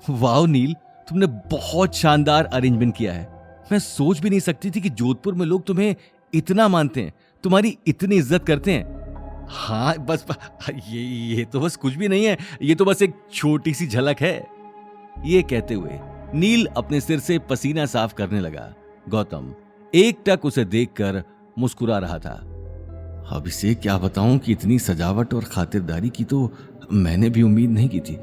वाह नील, तुमने बहुत शानदार अरेंजमेंट किया है। मैं सोच भी नहीं सकती थी कि जोधपुर में लोग तुम्हें इतना मानते हैं, तुम्हारी इतनी इज्जत करते हैं। हाँ बस ये तो बस कुछ भी नहीं है, ये तो बस एक छोटी सी झलक है। ये कहते हुए नील अपने सिर से पसीना साफ करने लगा। गौतम एकटक उसे देखकर मुस्कुरा रहा था। अब इसे क्या बताऊं कि इतनी सजावट और खातिरदारी की तो मैंने भी उम्मीद नहीं की थी।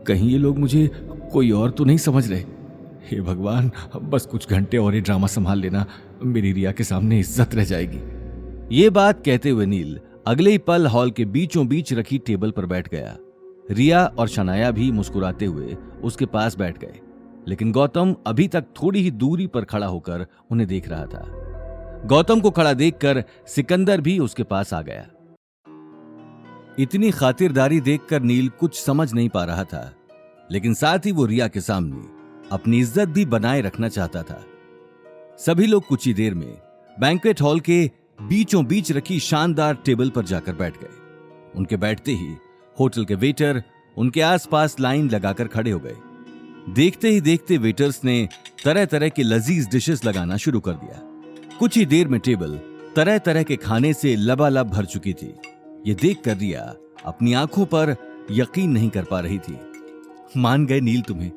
कहीं ये लोग मुझे कोई और तो नहीं समझ रहे। हे भगवान, बस कुछ घंटे और ये ड्रामा संभाल लेना, मेरी रिया के सामने इज्जत रह जाएगी। ये बात कहते हुए नील अगले ही पल हॉल के बीचों बीच रखी टेबल पर बैठ गया। रिया और शनाया भी मुस्कुराते हुए उसके पास बैठ गए, लेकिन गौतम अभी तक थोड़ी ही दूरी पर खड़ा होकर उन्हें देख रहा था। गौतम को खड़ा देखकर सिकंदर भी उसके पास आ गया। इतनी खातिरदारी देखकर नील कुछ समझ नहीं पा रहा था, लेकिन साथ ही वो रिया के सामने अपनी इज्जत भी बनाए रखना चाहता था। सभी लोग कुछ ही देर में बैंक्वेट हॉल के बीचों बीच रखी शानदार टेबल पर जाकर बैठ गए। उनके बैठते ही होटल के वेटर उनके आसपास लाइन लगाकर खड़े हो गए। देखते ही देखते वेटर्स ने तरह तरह के लजीज डिशेस लगाना शुरू कर दिया। कुछ ही देर में टेबल तरह तरह के खाने से लबालब भर चुकी थी। ये देखकर रिया अपनी आंखों पर यकीन नहीं कर पा रही थी। मान गए नील तुम्हें,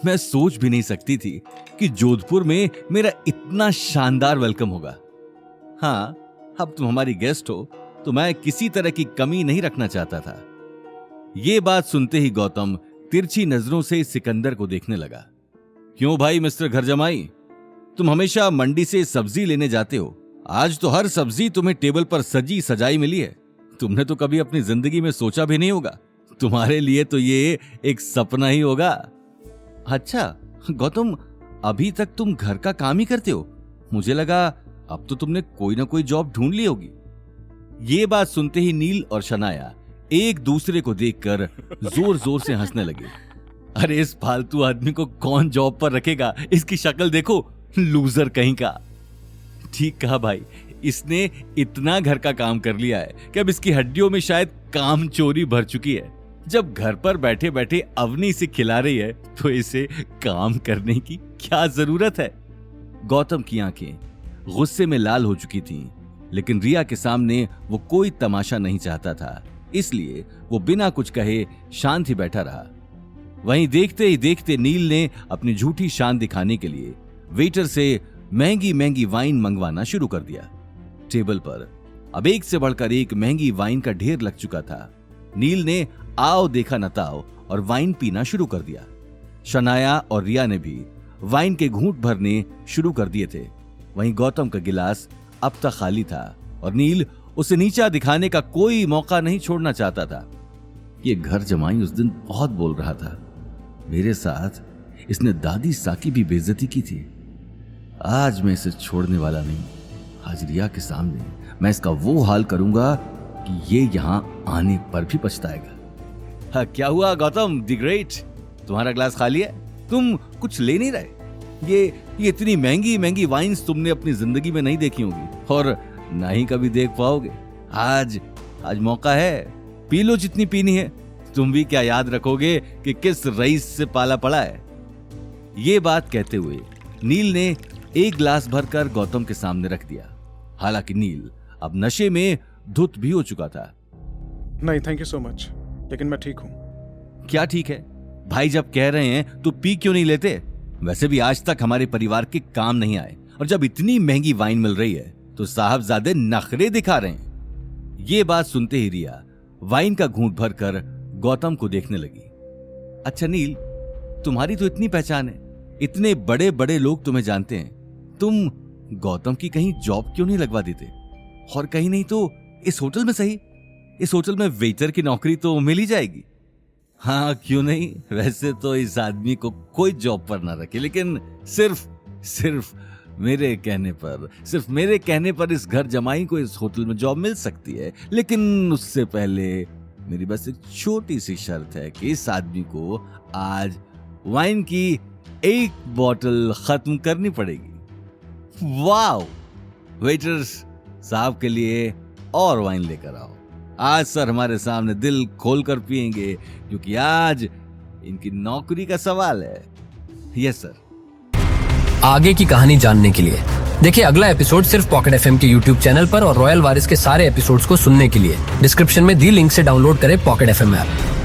मैं सोच भी नहीं सकती थी कि जोधपुर में मेरा इतना शानदार वेलकम होगा। हाँ, अब तुम हमारी गेस्ट हो तो मैं किसी तरह की कमी नहीं रखना चाहता था। ये बात सुनते ही गौतम तिरछी नजरों से सिकंदर को देखने लगा। क्यों भाई मिस्टर घर जमाई, तुम हमेशा मंडी से सब्जी लेने जाते हो, आज तो हर सब्जी तुम्हें टेबल पर सजी सजाई मिली है। तुमने तो कभी अपनी जिंदगी में सोचा भी नहीं होगा, तुम्हारे लिए तो ये एक सपना ही होगा। अच्छा गौतम, अभी तक तुम घर का काम ही करते हो? मुझे लगा अब तो तुमने कोई ना कोई जॉब ढूंढ ली होगी। ये बात सुनते ही नील और शनाया एक दूसरे को देखकर जोर जोर से हंसने लगे। अरे इस फालतू आदमी को कौन जॉब पर रखेगा, इसकी शक्ल देखो, लूजर कहीं का। ठीक कहा भाई, इसने इतना घर का काम कर लिया है कि अब इसकी हड्डियों में शायद काम चोरी भर चुकी है। जब घर पर बैठे बैठे अवनी से खिला रही है तो इसे काम करने की क्या जरूरत है। गौतम की आंखें गुस्से में लाल हो चुकी थीं, लेकिन रिया के सामने वो कोई तमाशा नहीं चाहता था, इसलिए वो बिना कुछ कहे शांत ही बैठा रहा। वहीं देखते ही देखते नील ने अपनी झूठी शान दिखाने के लिए वेटर से महंगी महंगी वाइन मंगवाना शुरू कर दिया। टेबल पर अब एक से बढ़कर एक महंगी वाइन का ढेर लग चुका था। नील ने आओ देखा न ताओ और वाइन पीना शुरू कर दिया। शनाया और रिया ने भी वाइन के घूंट भरने शुरू कर दिए थे। वहीं गौतम का गिलास अब तक खाली था और नील उसे नीचा दिखाने का कोई मौका नहीं छोड़ना चाहता था। ये घर जमाई उस दिन बहुत बोल रहा था, मेरे साथ इसने दादी साकी भी बेइज्जती की थी। आज मैं इसे छोड़ने वाला नहीं। आज रिया के सामने मैं इसका वो हाल करूंगा कि ये यहां आने पर भी पछताएगा। हाँ, क्या हुआ गौतम द ग्रेट, तुम्हारा ग्लास खाली है? तुम कुछ ले नहीं रहे? ये इतनी महंगी महंगी वाइन्स तुमने अपनी जिंदगी में नहीं देखी होगी और ना ही कभी देख पाओगे। आज मौका है, पी लो जितनी पीनी है। तुम भी क्या याद रखोगे कि किस रईस से पाला पड़ा है। ये बात कहते हुए नील ने एक ग्लास भरकर गौतम के सामने रख दिया। हालांकि नील अब नशे में धुत भी हो चुका था। नहीं थैंक यू सो मच, लेकिन मैं ठीक हूं। क्या ठीक है भाई, जब कह रहे हैं तो पी क्यों नहीं लेते? वैसे भी आज तक हमारे परिवार के काम नहीं आए, और जब इतनी महंगी वाइन मिल रही है तो साहबजादे नखरे दिखा रहे हैं। ये बात सुनते ही रिया वाइन का घूंट भरकर गौतम को देखने लगी। अच्छा नील, तुम्हारी तो इतनी पहचान है, इतने बड़े बड़े लोग तुम्हें जानते हैं, तुम गौतम की कहीं जॉब क्यों नहीं लगवा देते? और कहीं नहीं तो इस होटल में सही, इस होटल में वेटर की नौकरी तो मिल ही जाएगी। हाँ क्यों नहीं, वैसे तो इस आदमी को कोई जॉब पर ना रखे, लेकिन सिर्फ मेरे कहने पर इस घर जमाई को इस होटल में जॉब मिल सकती है। लेकिन उससे पहले मेरी बस एक छोटी सी शर्त है कि इस आदमी को आज वाइन की एक बोतल खत्म करनी पड़ेगी। वाओ, वेटर्स साहब के लिए और वाइन लेकर आओ। आज सर हमारे सामने दिल खोलकर पिएंगे, क्योंकि आज इनकी नौकरी का सवाल है। Yes sir. आगे की कहानी जानने के लिए देखिए अगला एपिसोड सिर्फ पॉकेट एफएम के यूट्यूब चैनल पर और रॉयल वारिस के सारे एपिसोड्स को सुनने के लिए डिस्क्रिप्शन में दी लिंक से डाउनलोड करें पॉकेट एफएम ऐप।